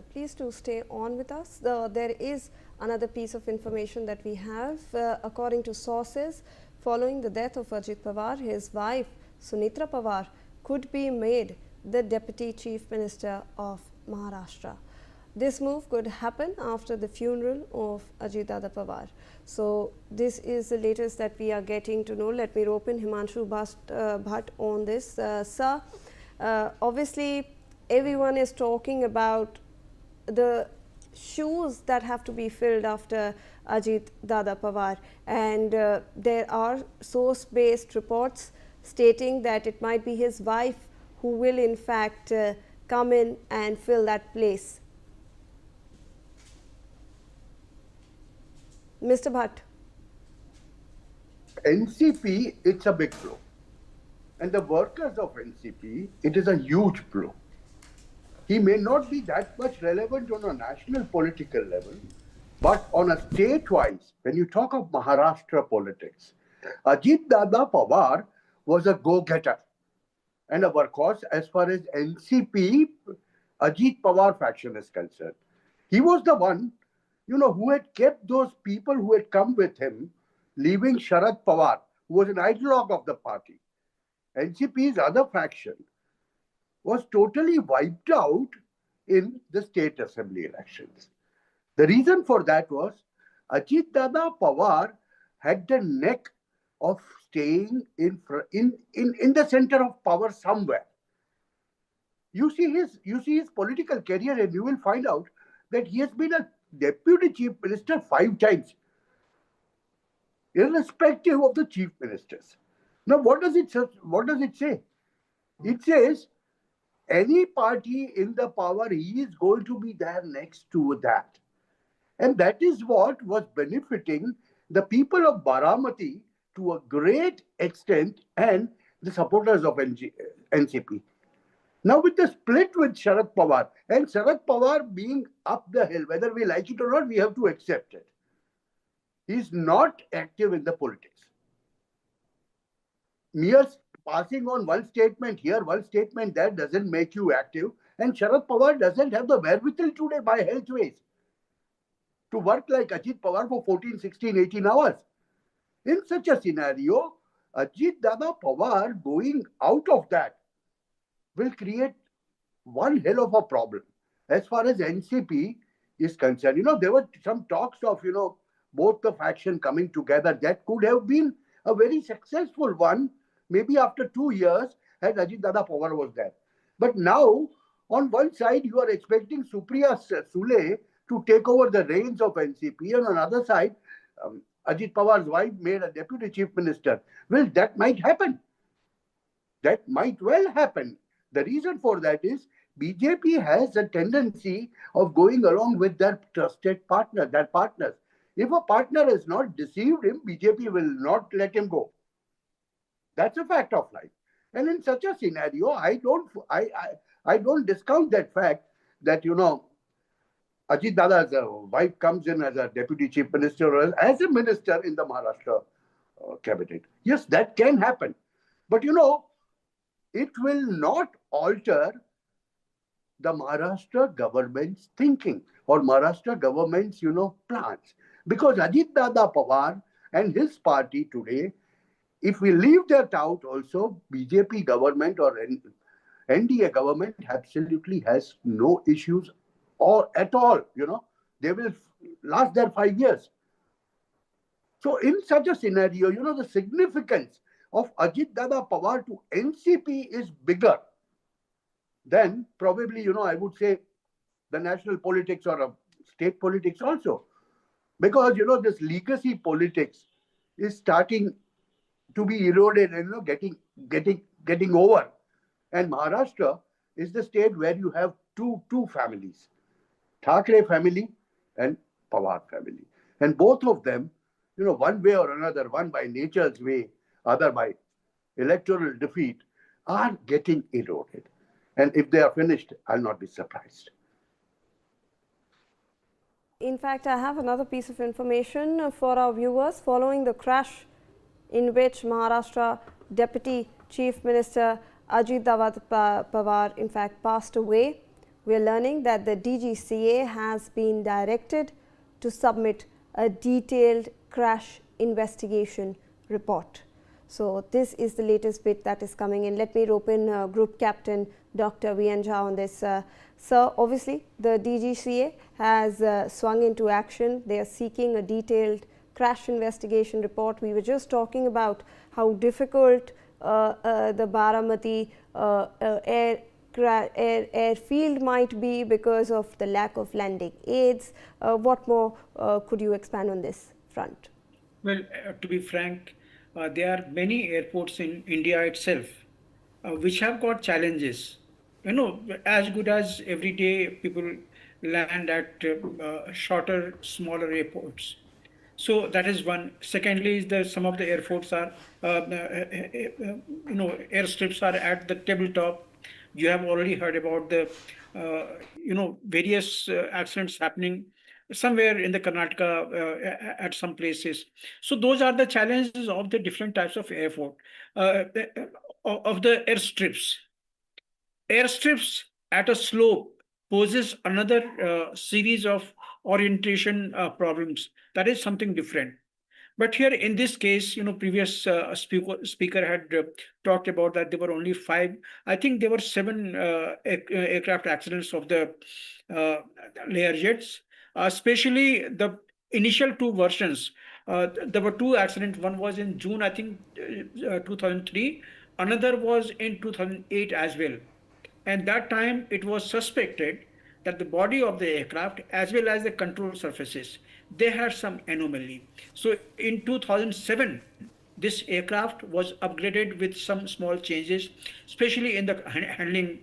Please to stay on with us. There is another piece of information that we have. According to sources, following the death of Ajit Pawar, his wife Sunetra Pawar could be made the Deputy Chief Minister of Maharashtra. This move could happen after the funeral of Ajit Pawar. So this is the latest that we are getting to know. Let me rope in Himanshu Bhatt on this. Sir, obviously everyone is talking about the shoes that have to be filled after Ajit Pawar, and there are source-based reports stating that it might be his wife who will in fact come in and fill that place. Mr. Bhatt. NCP, it's a big blow. And the workers of NCP, it is a huge blow. He may not be that much relevant on a national political level, but on a state-wise, when you talk of Maharashtra politics, Ajit Pawar was a go-getter and a workhorse as far as NCP, Ajit Pawar faction is concerned. He was the one, who had kept those people who had come with him, leaving Sharad Pawar, who was an ideologue of the party. NCP's other faction was totally wiped out in the state assembly elections. The reason for that was Ajit Pawar had the neck of staying in the center of power somewhere. You see his political career, and you will find out that he has been a deputy chief minister 5 times, irrespective of the chief ministers. Now, what does it say? It says any party in the power, he is going to be there next to that. And that is what was benefiting the people of Baramati to a great extent and the supporters of NCP. Now, with the split with Sharad Pawar, and Sharad Pawar being up the hill, whether we like it or not, we have to accept it. He is not active in the politics. Mere passing on one statement here, one statement there doesn't make you active. And Sharad Pawar doesn't have the wherewithal today by health ways to work like Ajit Pawar for 14, 16, 18 hours. In such a scenario, Ajit Pawar going out of that will create one hell of a problem. As far as NCP is concerned, there were some talks of, both the faction coming together. That could have been a very successful one, maybe after 2 years, had Ajit Pawar was there. But now, on one side, you are expecting Supriya Sule to take over the reins of NCP, and on the other side, Ajit Pawar's wife made a deputy chief minister. Well, that might happen. That might well happen. The reason for that is BJP has a tendency of going along with their trusted partner, their partners. If a partner has not deceived him, BJP will not let him go. That's a fact of life. And in such a scenario, I don't discount that fact that, Ajit Dada's wife comes in as a deputy chief minister or as a minister in the Maharashtra cabinet. Yes, that can happen. But, it will not alter the Maharashtra government's thinking or Maharashtra government's, plans. Because Ajit Pawar and his party today, if we leave that out also, BJP government or NDA government absolutely has no issues or at all, they will last their 5 years. So in such a scenario, the significance of Ajit Pawar to NCP is bigger than probably, I would say the national politics or state politics also. Because, this legacy politics is starting to be eroded and, getting over. And Maharashtra is the state where you have two families, Thackeray family and Pawar family. And both of them, one way or another, one by nature's way, other by electoral defeat, are getting eroded. And if they are finished, I'll not be surprised. In fact, I have another piece of information for our viewers. Following the crash in which Maharashtra Deputy Chief Minister Ajit Pawar in fact passed away, we are learning that the DGCA has been directed to submit a detailed crash investigation report. So, this is the latest bit that is coming in. Let me rope in Group Captain Dr. V.N. Jha on this. Sir, obviously, the DGCA has swung into action. They are seeking a detailed crash investigation report. We were just talking about how difficult the Baramati airfield might be because of the lack of landing aids. What more could you expand on this front? Well, to be frank, there are many airports in India itself which have got challenges. As good as every day people land at shorter, smaller airports. So that is one. Secondly, is that some of the airports are, airstrips are at the tabletop. You have already heard about the, various accidents happening somewhere in the Karnataka at some places. So those are the challenges of the different types of airport, of the airstrips. Airstrips at a slope poses another series of orientation problems. That is something different. But here in this case, previous speaker had talked about that there were only 5. I think there were 7 aircraft accidents of the Learjets, especially the initial 2 versions. There were 2 accidents. One was in June, I think, 2003. Another was in 2008 as well. And that time it was suspected that the body of the aircraft as well as the control surfaces, they had some anomaly. So in 2007, this aircraft was upgraded with some small changes, especially in the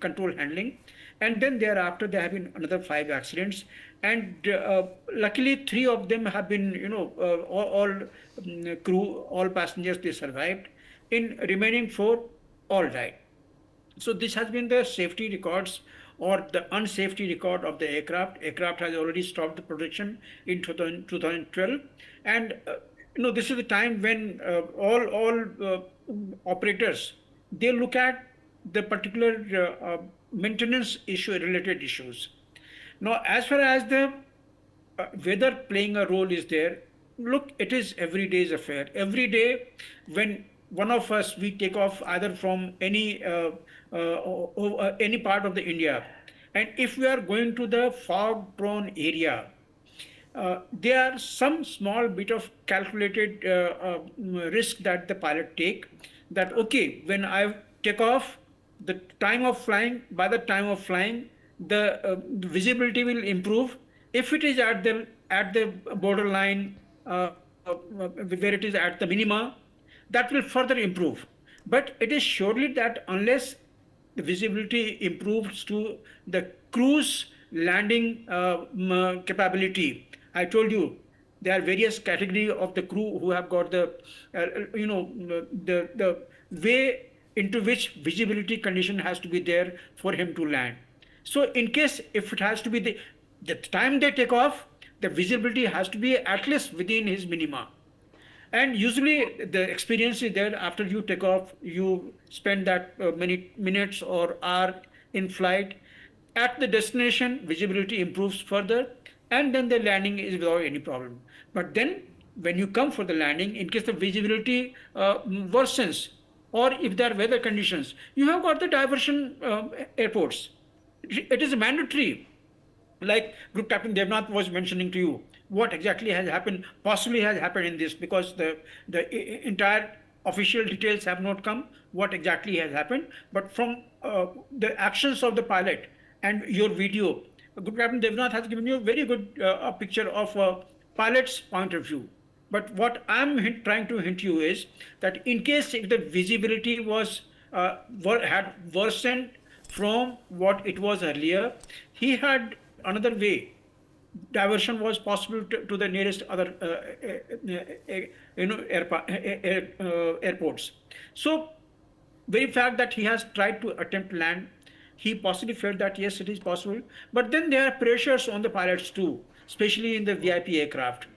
control handling. And then thereafter, there have been another 5 accidents. And luckily, 3 of them have been, all crew, all passengers, they survived. In remaining 4, all died. So this has been the safety records or the unsafety record of the aircraft. Aircraft has already stopped the production in 2012. And, this is the time when all operators, they look at the particular maintenance related issues. Now, as far as the weather playing a role is there, look, it is every day's affair. Every day when one of us, we take off either from any part of the India, and if we are going to the fog prone area, there are some small bit of calculated risk that the pilot take, that okay, when I take off, the time of flying, by the time of flying, the visibility will improve. If it is at the borderline, where it is at the minima, that will further improve. But it is surely that unless the visibility improves to the cruise landing capability, I told you there are various categories of the crew who have got the the way into which visibility condition has to be there for him to land. So in case if it has to be the time they take off, the visibility has to be at least within his minima. And usually the experience is there, after you take off, you spend that many minutes or hour in flight. At the destination, visibility improves further, and then the landing is without any problem. But then when you come for the landing, in case the visibility worsens, or if there are weather conditions, you have got the diversion airports. It is mandatory. Like Group Captain Devnath was mentioning to you, what exactly has happened, possibly has happened in this, because the entire official details have not come, what exactly has happened. But from the actions of the pilot and your video, Group Captain Devnath has given you a very good picture of a pilot's point of view. But what I'm trying to hint you is that in case if the visibility had worsened from what it was earlier, he had another way. Diversion was possible to the nearest other airports. So very fact that he has tried to attempt land, he possibly felt that yes, it is possible. But then there are pressures on the pilots too, especially in the VIP aircraft.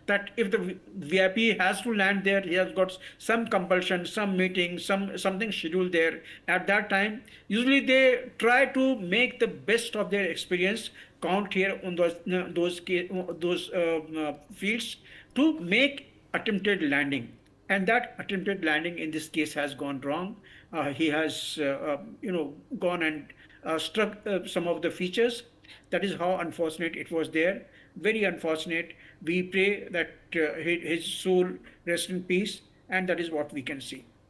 that if the VIP has to land there, he has got some compulsion, some meeting, something scheduled there at that time. Usually they try to make the best of their experience, count here on those fields to make attempted landing, and that attempted landing in this case has gone wrong. He has gone and struck some of the features. That is how unfortunate it was there. Very unfortunate. We pray that his soul rest in peace, and that is what we can see.